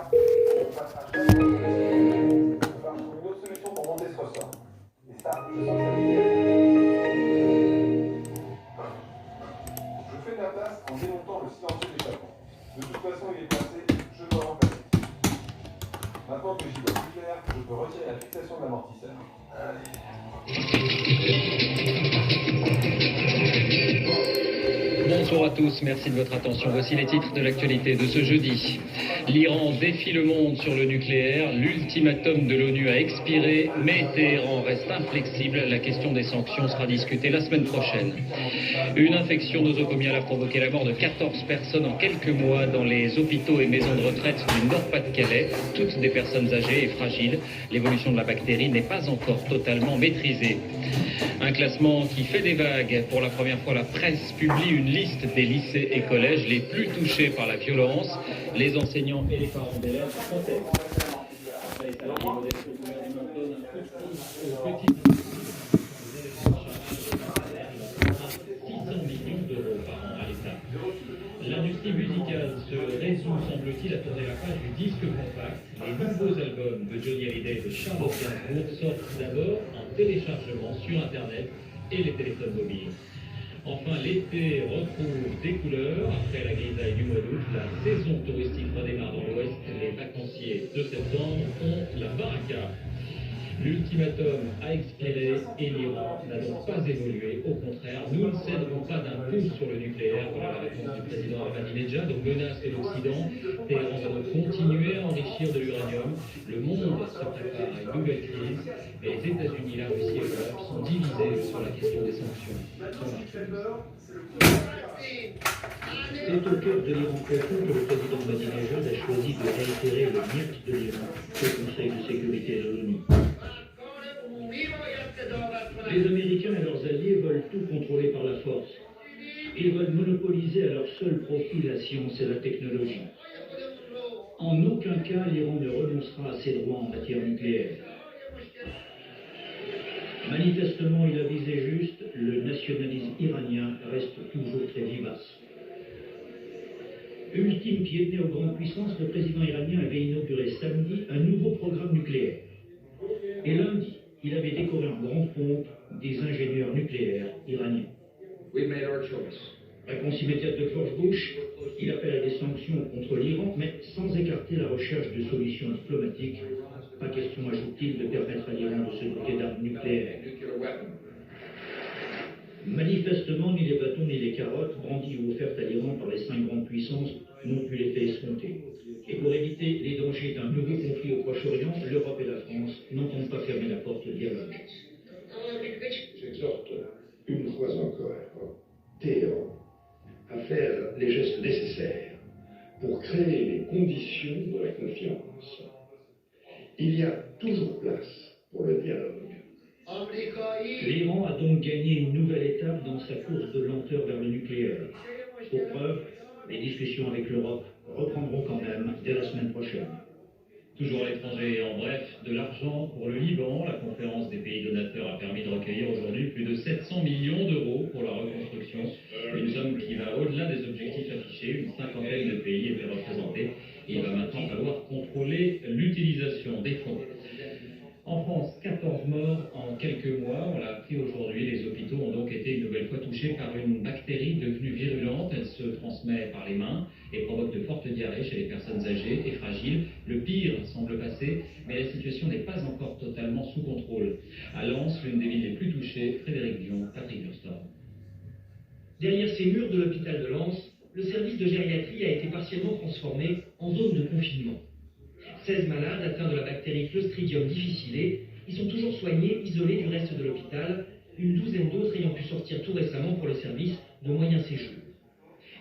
on passera jamais. On va trouver une autre solution pour monter ce ressort. Et ça, je sens que ça vous Je fais de la place en démontant le silencieux d'échappement. De toute façon, il est placé, je dois remplacer. Maintenant que j'y vois plus clair, je peux retirer la fixation de l'amortisseur. Bonsoir à tous, merci de votre attention. Voici les titres de l'actualité de ce jeudi. L'Iran défie le monde sur le nucléaire, l'ultimatum de l'ONU a expiré, mais Téhéran reste inflexible. La question des sanctions sera discutée la semaine prochaine. Une infection nosocomiale a provoqué la mort de 14 personnes en quelques mois dans les hôpitaux et maisons de retraite du Nord-Pas-de-Calais, toutes des personnes âgées et fragiles. L'évolution de la bactérie n'est pas encore totalement maîtrisée. Un classement qui fait des vagues. Pour la première fois, la presse publie une liste des lycées et collèges les plus touchés par la violence. Les enseignants et les parents d'élèves protestent. Après, les salariés modestes au gouvernement donnent un coup de pouce aux petites. 600 millions d'euros par an à l'État. L'industrie musicale se résout, semble-t-il, à tourner la page du disque compact. Les nouveaux albums de Johnny Hallyday et de Charles Gainsbourg sortent d'abord en téléchargement sur Internet et les téléphones mobiles. Enfin, l'été retrouve des couleurs. Après la grisaille du mois d'août, la saison touristique redémarre dans l'Ouest. Les vacanciers de septembre ont la baraka. L'ultimatum a expiré et l'Iran n'a donc pas évolué. Au contraire, nous ne céderons pas d'un pouce sur le nucléaire. Voilà la réponse du président Ahmadinejad. Donc menace de l'Occident. Téhéran va donc continuer à enrichir de l'uranium. Le monde se prépare à une nouvelle crise. Et les États-Unis, la Russie et l'Europe sont divisés sur la question des sanctions. C'est au cœur de l'Iran profond que le président Ahmadinejad a choisi de réitérer le niet de l'Iran au Conseil de sécurité de l'ONU. Les Américains et leurs alliés veulent tout contrôler par la force. Ils veulent monopoliser à leur seul profit la science et la technologie. En aucun cas, l'Iran ne renoncera à ses droits en matière nucléaire. Manifestement, il a visé juste, le nationalisme iranien reste toujours très vivace. Ultime pied de nez aux grandes puissances, le président iranien avait inauguré samedi un nouveau programme nucléaire. Et lundi, il avait décoré en grande pompe des ingénieurs nucléaires iraniens. Réponse immédiate de George Bush, il appelle à des sanctions contre l'Iran, mais sans écarter la recherche de solutions diplomatiques. Pas question, ajoute-t-il, de permettre à l'Iran de se doter d'armes nucléaires. Manifestement, ni les bâtons ni les carottes, brandies ou offertes à l'Iran par les 5 grandes puissances, n'ont pu l'effet escompté. Et pour éviter les dangers d'un nouveau conflit au Proche-Orient, l'Europe et la France n'entendent pas fermer la porte au dialogue. J'exhorte une fois encore Téhéran à faire les gestes nécessaires pour créer les conditions de la confiance. Il y a toujours place pour le dialogue. L'Iran a donc gagné une nouvelle étape dans sa course de lenteur vers le nucléaire. Pour preuve, les discussions avec l'Europe reprendront quand même dès la semaine prochaine. Toujours à l'étranger et en bref, de l'argent pour le Liban. La conférence des pays donateurs a permis de recueillir aujourd'hui plus de 700 millions d'euros pour la reconstruction. Une somme qui va au-delà des objectifs affichés. Une cinquantaine de pays étaient représentés. Et il va maintenant falloir contrôler l'utilisation des fonds. En France, 14 morts en quelques mois. On l'a appris aujourd'hui. Les hôpitaux ont donc été une nouvelle fois touchés par une bactérie devenue virulente. Elle se transmet par les mains et provoque de fortes diarrhées chez les personnes âgées et fragiles. Le pire semble passer, mais la situation n'est pas encore totalement sous contrôle. À Lens, l'une des villes les plus touchées, Frédéric Dion, Patrick Burstorm. Derrière ces murs de l'hôpital de Lens, le service de gériatrie a été partiellement transformé en zone de confinement. 16 malades atteints de la bactérie Clostridium difficile, ils sont toujours soignés, isolés du reste de l'hôpital, une douzaine d'autres ayant pu sortir tout récemment pour le service de moyen séjour.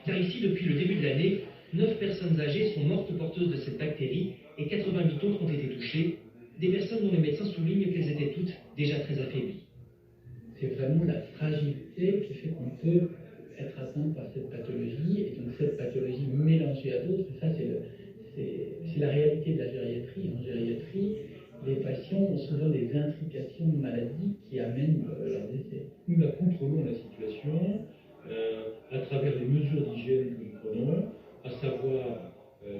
Car ici, depuis le début de l'année, 9 personnes âgées sont mortes porteuses de cette bactérie et 88 autres ont été touchées, des personnes dont les médecins soulignent qu'elles étaient toutes déjà très affaiblies. C'est vraiment la fragilité qui fait qu'on peut être atteint par cette pathologie, et donc cette pathologie mélangée à d'autres, ça c'est la réalité de la gériatrie. En gériatrie, les patients ont souvent des intrications de maladies qui amènent leur décès. Nous contrôlons la situation à travers les mesures d'hygiène que nous prenons, à savoir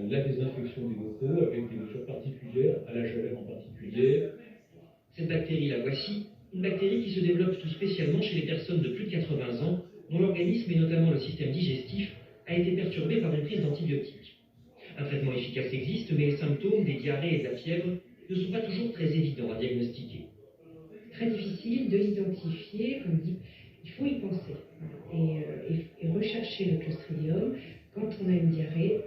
la désinfection des locaux avec des mesures particulières, à la javel en particulier. Cette bactérie, la voici, une bactérie qui se développe tout spécialement chez les personnes de plus de 80 ans, dont l'organisme et notamment le système digestif a été perturbé par une prise d'antibiotiques. Un traitement efficace existe, mais les symptômes des diarrhées et de la fièvre ne sont pas toujours très évidents à diagnostiquer. Très difficile de l'identifier, on dit, il faut y penser et rechercher le Clostridium quand on a une diarrhée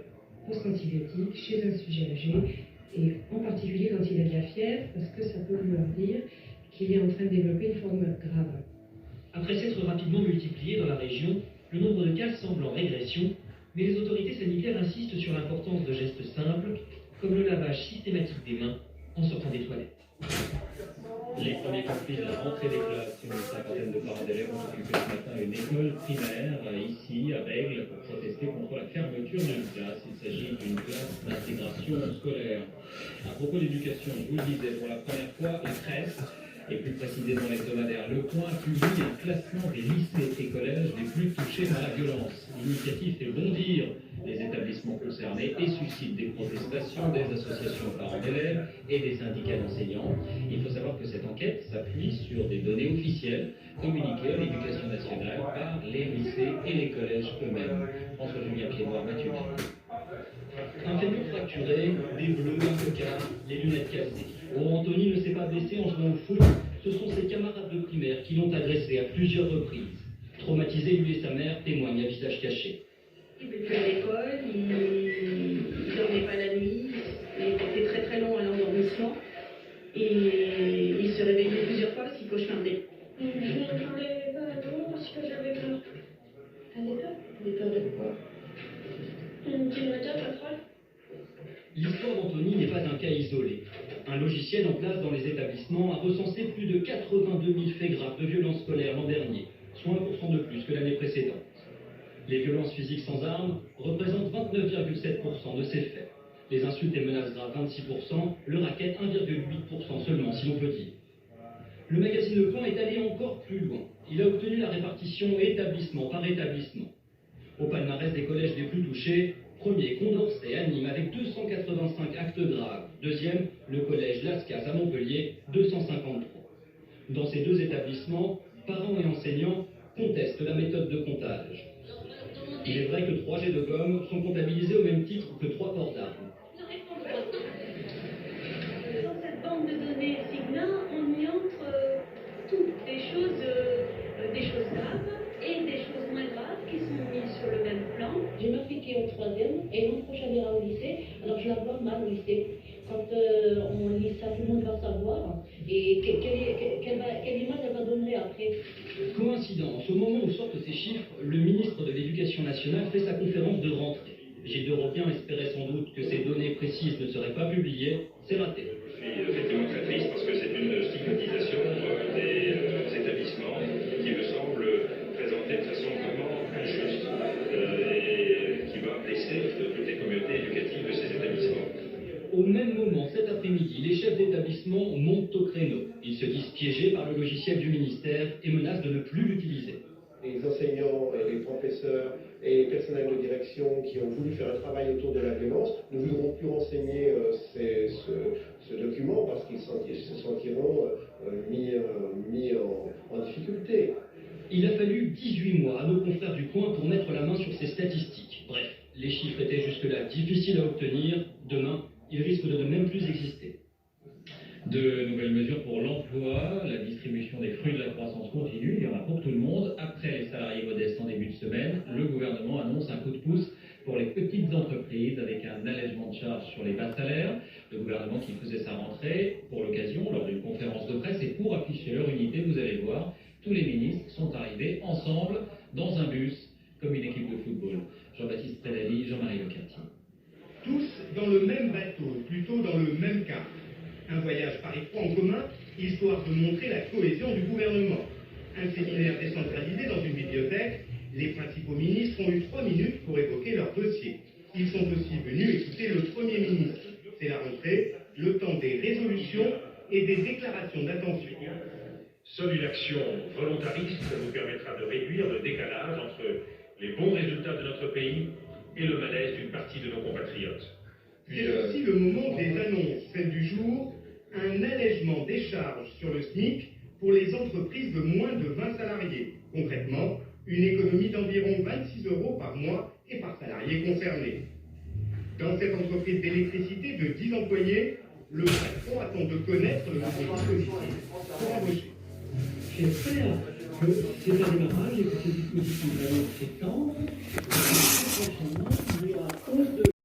post-antibiotique chez un sujet âgé et en particulier quand il a de la fièvre parce que ça peut vouloir dire qu'il est en train de développer une forme grave. Après s'être rapidement multiplié dans la région, le nombre de cas semble en régression, mais les autorités sanitaires insistent sur l'importance de gestes simples, comme le lavage systématique des mains en sortant des toilettes. Les premiers conflits de la rentrée des classes, une cinquantaine de parents d'élèves ont occupé ce matin une école primaire ici à Bègles pour protester contre la fermeture d'une classe. Il s'agit d'une classe d'intégration scolaire. À propos d'éducation, je vous le disais, pour la première fois, la presse, et plus précisément l'hebdomadaire Le Point, publie un classement des lycées et collèges les plus touchés par la violence. L'initiative fait bondir les établissements concernés et suscite des protestations des associations de parents d'élèves et des syndicats d'enseignants. Il faut savoir que cette enquête s'appuie sur des données officielles communiquées à l'Éducation nationale par les lycées et les collèges eux-mêmes. François-Julien Piednoir, Mathieu Pied. Un fémur fracturé, des bleus, un cocard, les lunettes cassées. Oh, Anthony ne s'est pas blessé en jouant au foot. Ce sont ses camarades de primaire qui l'ont agressé à plusieurs reprises. Traumatisé, lui et sa mère témoignent à visage caché. Il ne plus à l'école, il ne dormait pas la nuit, il était très très long à l'endormissement et il se réveillait plusieurs fois parce qu'il cauchemardait. Je ne voulais pas à tout parce que j'avais peur. T'avais peur? T'avais peur de quoi? Une petite moteur, pas folle. L'histoire d'Anthony n'est pas un cas isolé. Un logiciel en place dans les établissements a recensé plus de 82 000 faits graves de violences scolaires l'an dernier, soit 1% de plus que l'année précédente. Les violences physiques sans armes représentent 29,7% de ces faits. Les insultes et menaces graves 26%, le racket 1,8% seulement, si l'on peut dire. Le magazine Le Point est allé encore plus loin. Il a obtenu la répartition établissement par établissement. Au palmarès des collèges les plus touchés, premier, Condorcet à Nîmes avec 285 actes graves. Deuxième, le collège Lascaz à Montpellier, 253. Dans ces deux établissements, parents et enseignants contestent la méthode de comptage. Il est vrai que 3 jets de gomme sont comptabilisés au même titre que 3 ports d'armes. Dans cette banque de données Signa, on y entre toutes des choses graves et des choses moins graves qui sont mises sur le même plan. J'ai ma fille qui est en 3e et l'an prochain elle ira au lycée, alors je la vois mal au lycée. Quand on lit ça, tout le monde va savoir. Et quelle image elle va donner après? Coïncidence, au moment où sortent ces chiffres, le ministre de l'Éducation nationale fait sa conférence de rentrée. Gilles de Ropien espérait sans doute que ces données précises ne seraient pas publiées. C'est raté. Je suis effectivement très triste parce que c'est une stigmatisation des établissements qui me semble présentée de façon vraiment injuste et qui va blesser toutes les communautés éducatives de ces établissements. Au même moment, cet après-midi, les chefs d'établissement montent au créneau. Ils se disent piégés par le logiciel du ministère et menacent de ne plus l'utiliser. Les enseignants et les professeurs et les personnels de direction qui ont voulu faire un travail autour de la violence ne voudront plus renseigner ce document parce qu'ils se sentiront mis en difficulté. Il a fallu 18 mois à nos confrères du Point pour mettre la main sur ces statistiques. Bref, les chiffres étaient jusque-là difficiles à obtenir. Demain, ils risquent de ne même plus exister. De nouvelles mesures pour l'emploi, la distribution des fruits de la croissance continue, il y en a pour tout le monde. Après les salariés modestes en début de semaine, le gouvernement annonce un coup de pouce pour les petites entreprises avec un allègement de charges sur les bas salaires. Le gouvernement qui faisait sa rentrée pour l'occasion lors d'une conférence de presse et pour afficher leur unité, vous allez voir, tous les ministres sont arrivés ensemble dans un bus comme une équipe de football. Jean-Baptiste Prédali, Jean-Marie Lecartier. Tous dans le même bateau, plutôt dans le même cap. Un voyage Paris-Troyes en commun, histoire de montrer la cohésion du gouvernement. Un séminaire décentralisé dans une bibliothèque, les principaux ministres ont eu 3 minutes pour évoquer leur dossier. Ils sont aussi venus écouter le Premier ministre. C'est la rentrée, le temps des résolutions et des déclarations d'intention. Seule une action volontariste nous permettra de réduire le décalage entre les bons résultats de notre pays et le malaise d'une partie de nos compatriotes. C'est aussi le moment des annonces, celle du jour, un allègement des charges sur le SMIC pour les entreprises de moins de 20 salariés. Concrètement, une économie d'environ 26 € par mois et par salarié concerné. Dans cette entreprise d'électricité de 10 employés, le patron attend de connaître le nouveau dispositif pour embaucher. J'espère que c'est un démarrage et que ces dispositions vont s'étendre. Prochainement, il y aura hausse de